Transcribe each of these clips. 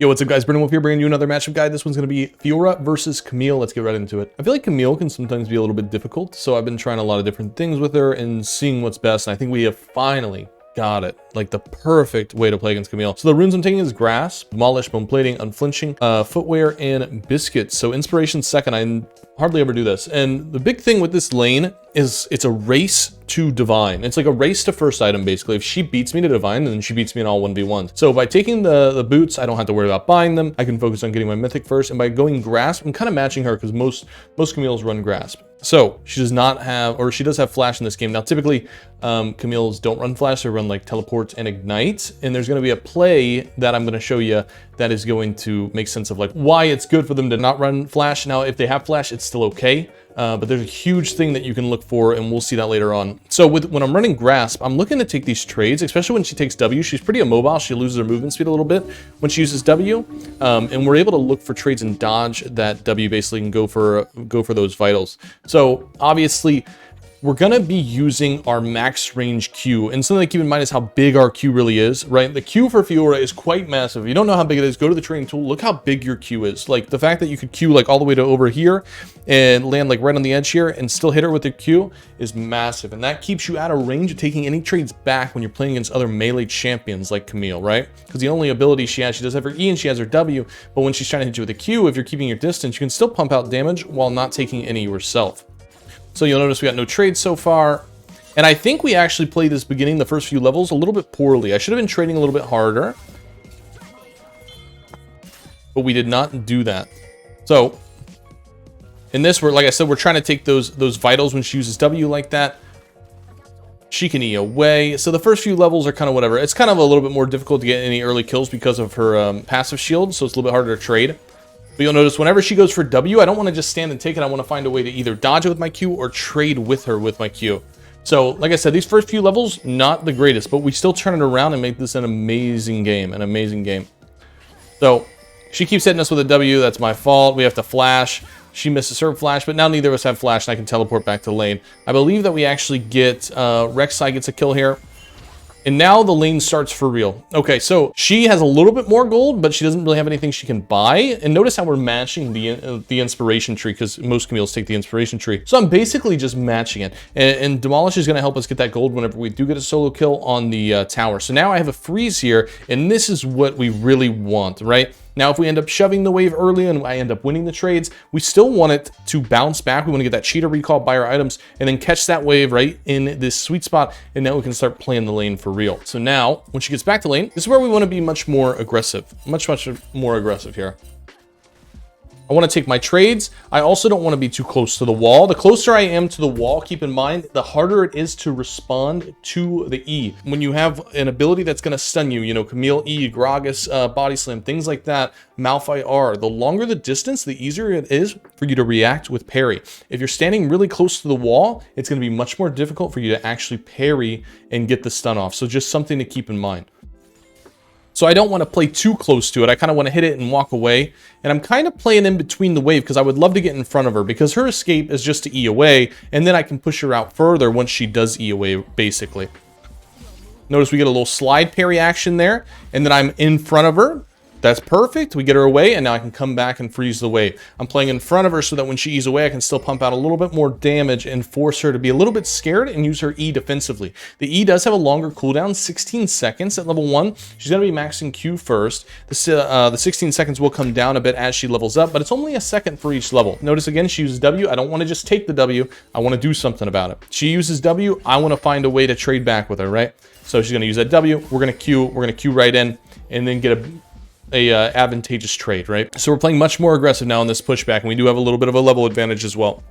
Yo, what's up guys, Brendan Wolf here, bringing you another matchup guide. This one's going to be Fiora versus Camille. Let's get right into it. I feel like Camille can sometimes be a little bit difficult, so I've been trying a lot of different things with her and seeing what's best, and I think we have finally got it. Like the perfect way to play against Camille. So the runes I'm taking is Grasp, Demolish, Bone Plating, Unflinching, Footwear, and Biscuits. So Inspiration second, I hardly ever do this. And the big thing with this lane is it's a race to Divine. It's like a race to first item, basically. If she beats me to Divine, then she beats me in all 1v1s. So by taking the boots, I don't have to worry about buying them. I can focus on getting my Mythic first. And by going Grasp, I'm kind of matching her because most Camille's run Grasp. So she does not have, or she does have Flash in this game. Now, typically, Camille's don't run Flash. They run like Teleport and Ignite. And there's going to be a play that I'm going to show you that is going to make sense of like why it's good for them to not run Flash. Now, if they have Flash, it's still okay. But there's a huge thing that you can look for, and we'll see that later on. So when I'm running Grasp, I'm looking to take these trades, especially when she takes W. She's pretty immobile. She loses her movement speed a little bit when she uses W. And we're able to look for trades and dodge that W basically can go for those vitals. So obviously, we're going to be using our max range Q. And something to keep in mind is how big our Q really is, right? The Q for Fiora is quite massive. If you don't know how big it is, go to the trading tool. Look how big your Q is. Like the fact that you could Q like all the way to over here and land like right on the edge here and still hit her with the Q is massive. And that keeps you out of range of taking any trades back when you're playing against other melee champions like Camille, right? Because the only ability she has, she does have her E and she has her W. But when she's trying to hit you with a Q, if you're keeping your distance, you can still pump out damage while not taking any yourself. So you'll notice we got no trades so far. And I think we actually played this beginning, the first few levels, a little bit poorly. I should have been trading a little bit harder. But we did not do that. So in this, like I said, we're trying to take those vitals when she uses W like that. She can E away. So the first few levels are kind of whatever. It's kind of a little bit more difficult to get any early kills because of her passive shield. So it's a little bit harder to trade. But you'll notice whenever she goes for W, I don't want to just stand and take it. I want to find a way to either dodge it with my Q or trade with her with my Q. So, like I said, these first few levels, not the greatest, but we still turn it around and make this an amazing game, So, she keeps hitting us with a W. That's my fault. We have to flash. She misses her flash, but now neither of us have flash, and I can teleport back to lane. I believe that we actually get, Rek'Sai gets a kill here. And now the lane starts for real. Okay, so she has a little bit more gold, but she doesn't really have anything she can buy. And notice how we're matching the inspiration tree, because most Camille's take the inspiration tree. So I'm basically just matching it. And Demolish is going to help us get that gold whenever we do get a solo kill on the tower. So now I have a freeze here, and this is what we really want, right? Now, if we end up shoving the wave early and I end up winning the trades, we still want it to bounce back. We want to get that cheater recall, buy our items, and then catch that wave right in this sweet spot. And now we can start playing the lane for real. So now, when she gets back to lane, this is where we want to be much more aggressive. Much more aggressive here. I want to take my trades. I also don't want to be too close to the wall. The closer I am to the wall, keep in mind, the harder it is to respond to the E. When you have an ability that's going to stun you, you know, Camille E, Gragas, Body Slam, things like that, Malphite R, the longer the distance, the easier it is for you to react with parry. If you're standing really close to the wall, it's going to be much more difficult for you to actually parry and get the stun off. So just something to keep in mind. So I don't want to play too close to it. I kind of want to hit it and walk away. And I'm kind of playing in between the wave because I would love to get in front of her because her escape is just to E away. And then I can push her out further once she does E away, basically. Notice we get a little slide parry action there. And then I'm in front of her. That's perfect. We get her away, and now I can come back and freeze the wave. I'm playing in front of her so that when she E's away, I can still pump out a little bit more damage and force her to be a little bit scared and use her E defensively. The E does have a longer cooldown, 16 seconds at level 1. She's going to be maxing Q first. The 16 seconds will come down a bit as she levels up, but it's only a second for each level. Notice again, she uses W. I don't want to just take the W. I want to do something about it. She uses W. I want to find a way to trade back with her, right? So she's going to use that W. We're going to Q right in and then get a advantageous trade, right? So we're playing much more aggressive now in this pushback, and we do have a little bit of a level advantage as well.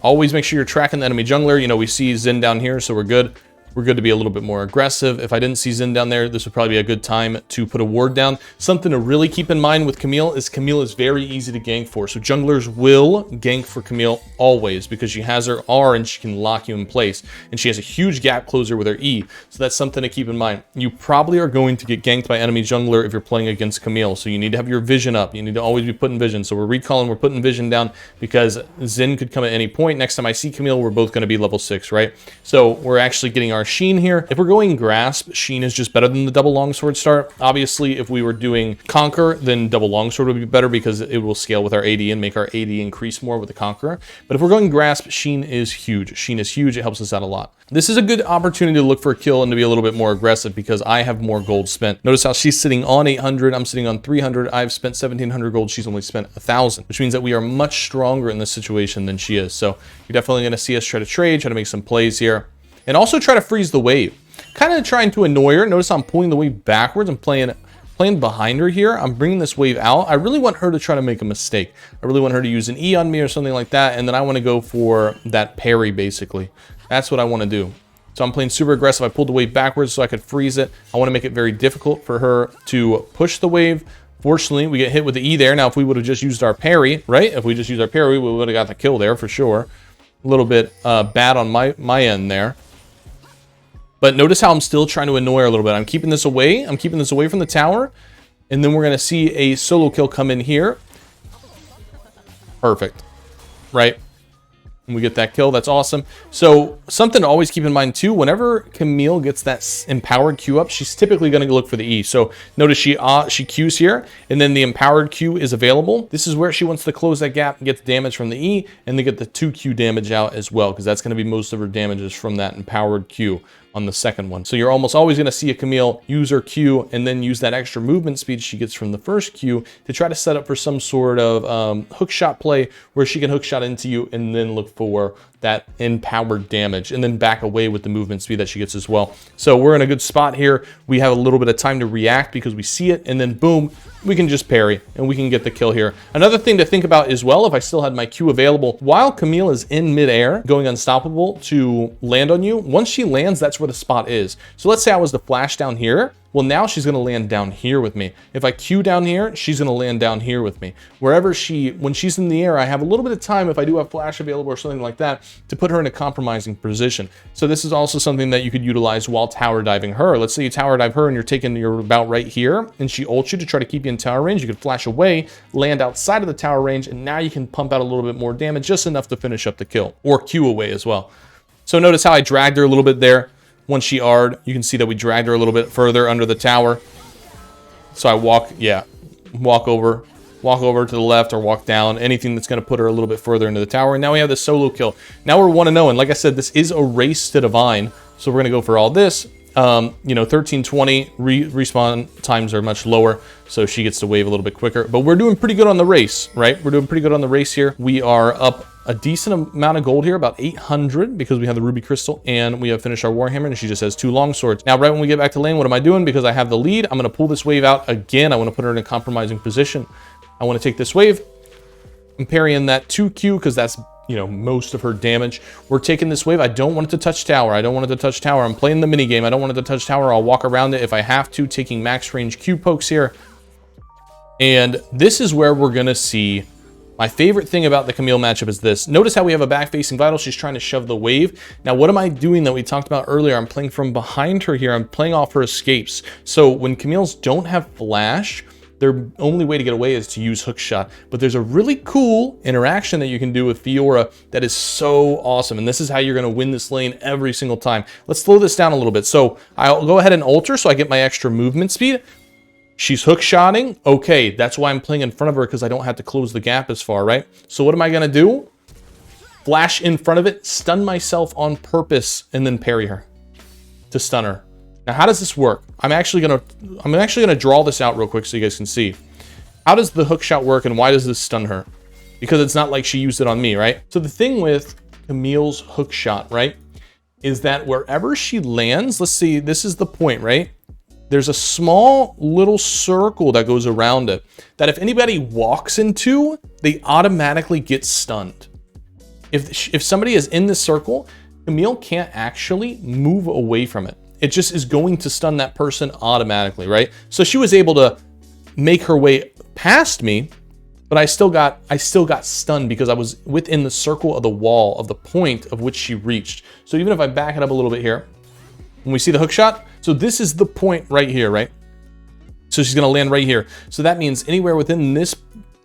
Always make sure you're tracking the enemy jungler. You know, we see Xin down here, so we're good. We're good to be a little bit more aggressive. If I didn't see Xin down there, this would probably be a good time to put a ward down. Something to really keep in mind with Camille is very easy to gank for. So junglers will gank for Camille always because she has her R and she can lock you in place. And she has a huge gap closer with her E. So that's something to keep in mind. You probably are going to get ganked by enemy jungler if you're playing against Camille. So you need to have your vision up. You need to always be putting vision. So we're recalling, we're putting vision down because Xin could come at any point. Next time I see Camille, we're both going to be level 6, right? So we're actually getting our our Sheen here. If we're going Grasp, Sheen is just better than the double longsword start. Obviously, if we were doing Conquer, then double longsword would be better because it will scale with our AD and make our AD increase more with the Conqueror. But if we're going Grasp, Sheen is huge. Sheen is huge. It helps us out a lot. This is a good opportunity to look for a kill and to be a little bit more aggressive because I have more gold spent. Notice how she's sitting on 800. I'm sitting on 300. I've spent 1,700 gold. She's only spent 1,000, which means that we are much stronger in this situation than she is. So you're definitely going to see us try to trade, try to make some plays here, and also try to freeze the wave. Kind of trying to annoy her. Notice I'm pulling the wave backwards. I'm playing behind her here. I'm bringing this wave out. I really want her to try to make a mistake. I really want her to use an E on me or something like that, and then I want to go for that parry, basically. That's what I want to do. So I'm playing super aggressive. I pulled the wave backwards so I could freeze it. I want to make it very difficult for her to push the wave. Fortunately, we get hit with the E there. Now, if we would have just used our parry, right? If we just used our parry, we would have got the kill there for sure. A little bit bad on my end there. But notice how I'm still trying to annoy her a little bit. I'm keeping this away. I'm keeping this away from the tower. And then we're going to see a solo kill come in here. Perfect. Right? And we get that kill. That's awesome. So something to always keep in mind too, whenever Camille gets that empowered Q up, she's typically going to look for the E. So notice she Qs here, and then the empowered Q is available. This is where she wants to close that gap and get the damage from the E, and then get the 2Q damage out as well, because that's going to be most of her damages from that empowered Q on the second one. So you're almost always going to see a Camille use her Q and then use that extra movement speed she gets from the first Q to try to set up for some sort of hook shot play where she can hook shot into you and then look for that empowered damage and then back away with the movement speed that she gets as well. So we're in a good spot here. We have a little bit of time to react because we see it, and then boom, we can just parry and we can get the kill here. Another thing to think about as well, if I still had my Q available, while Camille is in midair going unstoppable to land on you, once she lands, that's where the spot is. So let's say I was to flash down here. Well, now she's going to land down here with me. If I Q down here, she's going to land down here with me. Wherever when she's in the air, I have a little bit of time, if I do have flash available or something like that, to put her in a compromising position. So this is also something that you could utilize while tower diving her. Let's say you tower dive her and you're about right here, and she ults you to try to keep you in tower range. You could flash away, land outside of the tower range, and now you can pump out a little bit more damage, just enough to finish up the kill, or Q away as well. So notice how I dragged her a little bit there. Once she R'd, you can see that we dragged her a little bit further under the tower. So I walk over to the left or walk down, anything that's going to put her a little bit further into the tower. And now we have the solo kill. Now we're 1-0, and like I said, this is a race to divine. So we're going to go for all this. 1320 respawn times are much lower, so she gets to wave a little bit quicker. But we're doing pretty good on the race, right? We're doing pretty good on the race here. We are up a decent amount of gold here, about 800, because we have the ruby crystal and we have finished our warhammer, and she just has 2 long swords. Now, right when we get back to lane, what am I doing? Because I have the lead, I'm going to pull this wave out again. I want to put her in a compromising position. I want to take this wave. I'm parrying that 2Q because that's, most of her damage. We're taking this wave. I don't want it to touch tower. I don't want it to touch tower. I'm playing the mini game. I don't want it to touch tower. I'll walk around it if I have to, taking max range Q pokes here. And this is where we're going to see my favorite thing about the Camille matchup is this. Notice how we have a back-facing vital. She's trying to shove the wave. Now, what am I doing that we talked about earlier? I'm playing from behind her here. I'm playing off her escapes. So when Camille's don't have flash, their only way to get away is to use hook shot. But there's a really cool interaction that you can do with Fiora that is so awesome. And this is how you're going to win this lane every single time. Let's slow this down a little bit. So I'll go ahead and ult her so I get my extra movement speed. She's hook shotting. Okay, that's why I'm playing in front of her, because I don't have to close the gap as far, right? So what am I going to do? Flash in front of it, stun myself on purpose, and then parry her to stun her. Now, how does this work? I'm actually gonna draw this out real quick so you guys can see. How does the hook shot work, and why does this stun her? Because it's not like she used it on me, right? So the thing with Camille's hook shot, right, is that wherever she lands, let's see, this is the point, right? There's a small little circle that goes around it that if anybody walks into, they automatically get stunned. If somebody is in this circle, Camille can't actually move away from it. It just is going to stun that person automatically, right? So she was able to make her way past me, but I still got stunned because I was within the circle of the wall of the point of which she reached. So even if I back it up a little bit here, when we see the hook shot, so this is the point right here, right? So she's gonna land right here. So that means anywhere within this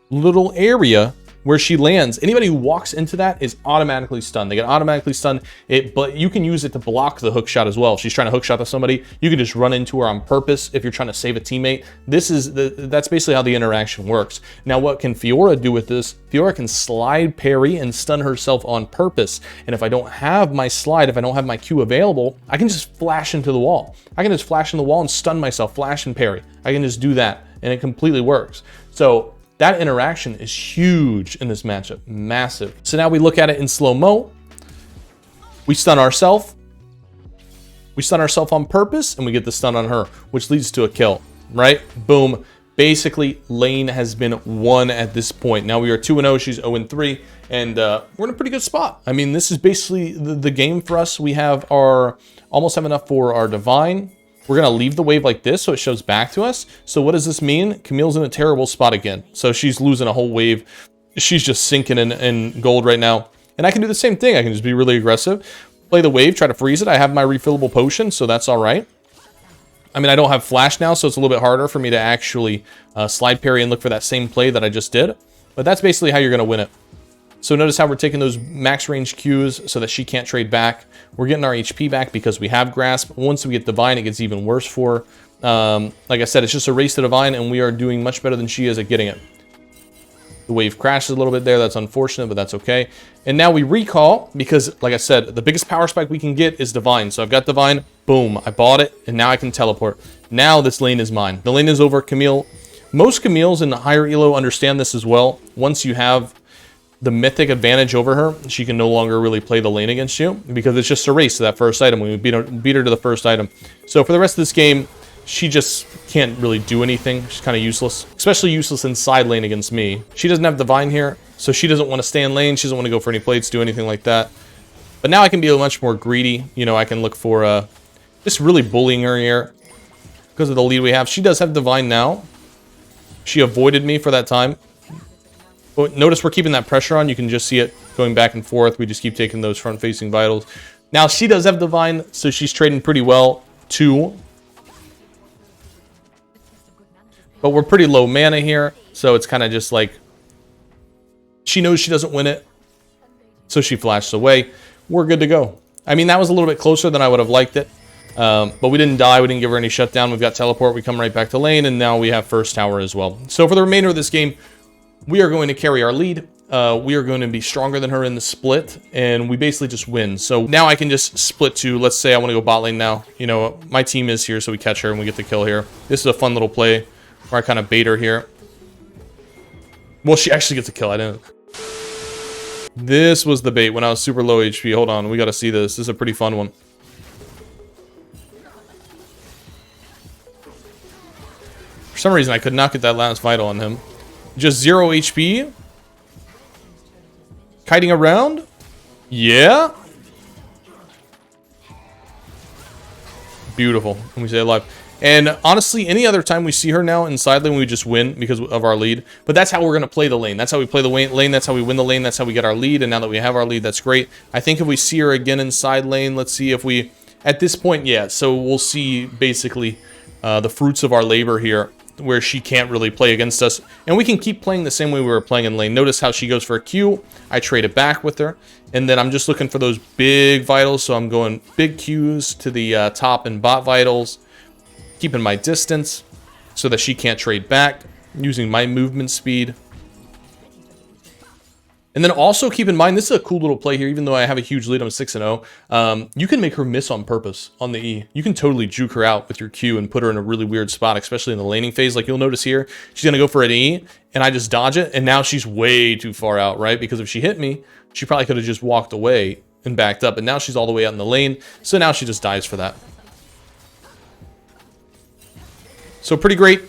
little area, where she lands, anybody who walks into that is automatically stunned. They get automatically stunned, but you can use it to block the hook shot as well. If she's trying to hook shot to somebody, you can just run into her on purpose if you're trying to save a teammate. That's basically how the interaction works. Now, what can Fiora do with this? Fiora can slide parry and stun herself on purpose. And if I don't have my slide, if I don't have my Q available, I can just flash into the wall. I can just flash in the wall and stun myself, flash and parry. I can just do that, and it completely works. So that interaction is huge in this matchup, massive. So now we look at it in slow-mo. We stun ourselves. We stun ourselves on purpose, and we get the stun on her, which leads to a kill, right? Boom. Basically, lane has been won at this point. Now we are 2-0, she's 0-3, and we're in a pretty good spot. I mean, this is basically the game for us. We have almost have enough for our Divine. We're going to leave the wave like this so it shows back to us. So what does this mean? Camille's in a terrible spot again. So she's losing a whole wave. She's just sinking in gold right now. And I can do the same thing. I can just be really aggressive. Play the wave, try to freeze it. I have my refillable potion, so that's all right. I mean, I don't have flash now, so it's a little bit harder for me to actually slide parry and look for that same play that I just did. But that's basically how you're going to win it. So notice how we're taking those max range Qs so that she can't trade back. We're getting our HP back because we have Grasp. Once we get Divine, it gets even worse for her. Like I said, it's just a race to Divine, and we are doing much better than she is at getting it. The wave crashes a little bit there. That's unfortunate, but that's okay. And now we recall because, like I said, the biggest power spike we can get is Divine. So I've got Divine. Boom. I bought it, and now I can teleport. Now this lane is mine. The lane is over Camille. Most Camille's in the higher elo understand this as well. Once you have the mythic advantage over her, she can no longer really play the lane against you because it's just a race to that first item. We beat her to the first item. So for the rest of this game, she just can't really do anything. She's kind of useless, especially useless in side lane against me. She doesn't have Divine here, so she doesn't want to stay in lane. She doesn't want to go for any plates, do anything like that. But now I can be a much more greedy. You know, I can look for just really bullying her here because of the lead we have. She does have Divine now. She avoided me for that time. But notice we're keeping that pressure on. You can just see it going back and forth. We just keep taking those front-facing vitals. Now, she does have Divine, so she's trading pretty well, too. But we're pretty low mana here, so it's kind of just like... She knows she doesn't win it, so she flashes away. We're good to go. I mean, that was a little bit closer than I would have liked it. But we didn't die. We didn't give her any shutdown. We've got teleport. We come right back to lane, and now we have first tower as well. So for the remainder of this game, we are going to carry our lead. We are going to be stronger than her in the split, and we basically just win. So now I can just split to, let's say I want to go bot lane now. You know, my team is here, so we catch her and we get the kill here. This is a fun little play where I kind of bait her here. Well, she actually gets a kill. I didn't. This was the bait when I was super low HP. Hold on, we got to see this. This is a pretty fun one. For some reason, I could not get that last vital on him. Just 0 HP. Kiting around. Yeah. Beautiful. And we stay alive. And honestly, any other time we see her now in side lane, we just win because of our lead. But that's how we're going to play the lane. That's how we play the lane. That's how we win the lane. That's how we get our lead. And now that we have our lead, that's great. I think if we see her again in side lane, let's see if we... At this point, yeah. So we'll see basically the fruits of our labor here, where she can't really play against us. And we can keep playing the same way we were playing in lane. Notice how she goes for a Q. I trade it back with her. And then I'm just looking for those big vitals. So I'm going big Qs to the top and bot vitals. Keeping my distance so that she can't trade back. Using my movement speed. And then also keep in mind, this is a cool little play here, even though I have a huge lead, I'm 6-0. You can make her miss on purpose on the E. You can totally juke her out with your Q and put her in a really weird spot, especially in the laning phase. Like you'll notice here, she's going to go for an E, and I just dodge it, and now she's way too far out, right? Because if she hit me, she probably could have just walked away and backed up, and now she's all the way out in the lane, so now she just dies for that. So pretty great.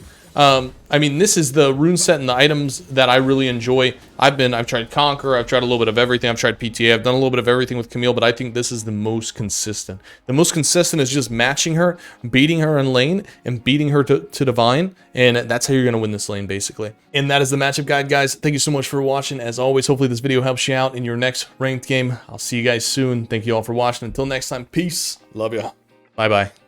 I mean, this is the rune set and the items that I really enjoy. I've tried Conquer, I've tried a little bit of everything, I've tried PTA, I've done a little bit of everything with Camille, but I think this is the most consistent. The most consistent is just matching her, beating her in lane, and beating her to Divine, and that's how you're going to win this lane, basically. And that is the matchup guide, guys. Thank you so much for watching. As always, hopefully this video helps you out in your next ranked game. I'll see you guys soon. Thank you all for watching. Until next time, peace. Love ya. Bye-bye.